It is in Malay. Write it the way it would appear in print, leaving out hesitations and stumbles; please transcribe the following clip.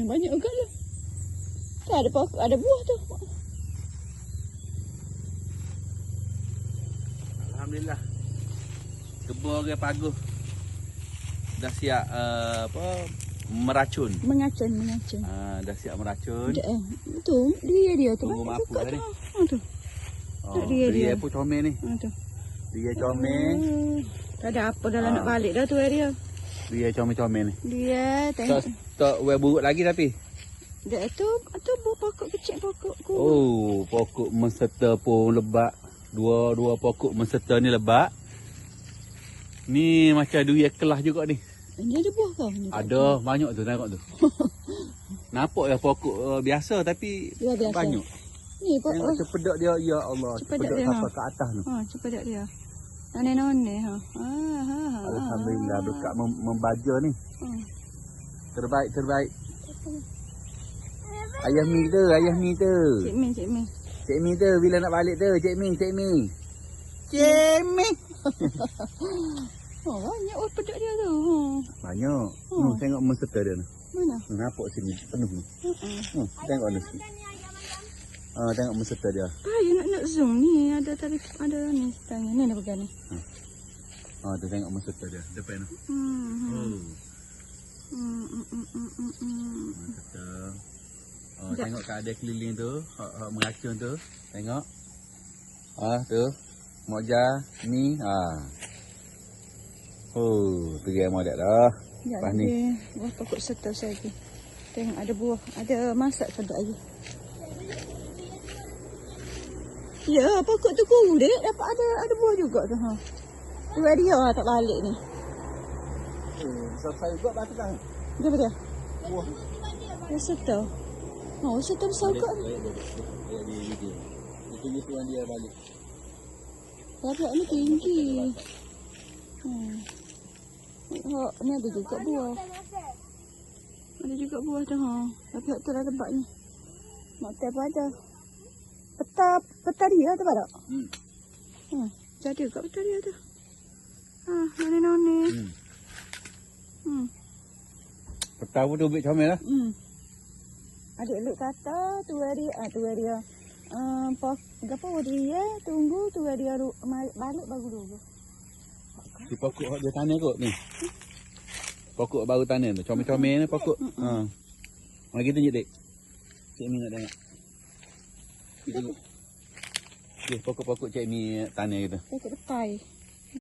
banyak agak lah. Tak ada pokok, ada buah tu. Alhamdulillah. Kebun orang Paguh dah siap meracun. Mengacun. Dah siap meracun. Tu dia tu. Tunggu mampu dah ni. Tu. Dia pun comel ni. Tu. Dia comel. Tak ada apa dah nak balik dah tu dia. Dia comel-comel ni. Dia tengok. Tak buruk lagi tapi. Dia tu buah pokok kecil pokok ku. Oh, pokok menserta pun lebat. Dua pokok menserta ni lebat. Ni macam durian kelas juga ni. Ini ada buah kau? Ada, banyak tu tengok tu. Nampak ya pokok biasa tapi biasa. Banyak. Ni pokok. Tengok cepedak dia, ya Allah. Cepedak dia, sampai ke atas tu. Cepedak dia. None. Alhamdulillah berkat membaja ni. Terbaik. Ayah Mi tu. Cik Mi tu bila nak balik tu, Cik Mi. Banyak pedak dia tu. Banyak. Tengok menserta dia tu. Mana? Nampak sini penuh ni. Tengok ni. Tengok menserta dia. Payah nak zoom ni. Ada ni. Tanya ni nak pegang ni. Tu tengok menserta dia. Depan tu. Menserta. Tengok keadaan keliling tu. Hak meracun tu. Tengok. Tu. Moja ni. Pergi modak dah. Lepas ni. Buah pokok serta saya lagi. Tengok ada buah. Ada masak sedap lagi. Ya, pokok tu kurang dek. Dapat ada buah juga tu. Tu dia tak balik ni. Selesai juga batu kan? Dia dia? Buah. Dia serta. Serta besar kot. Dia tuan dia balik. Babak ni tinggi. Ni ada juga buah. Ada juga buah tu. Tapi tu dah lebat ni. Nak tap ada. Peta dia tu pada? Jadi juga peta dia tu. Noni. Peta pun tu ambil comel lah. Adik elok kata tu dia. Apa dia tunggu tu dia balik baru dulu. Si pokok dia tanam kot ni. Pokok baru tanam tu. Comel-comel ni pokok. Mari kita tunjuk dek. Cik Mi nak tengok. Kita tengok. Pokok-pokok Cik Mi tanam kita. Pokok petai.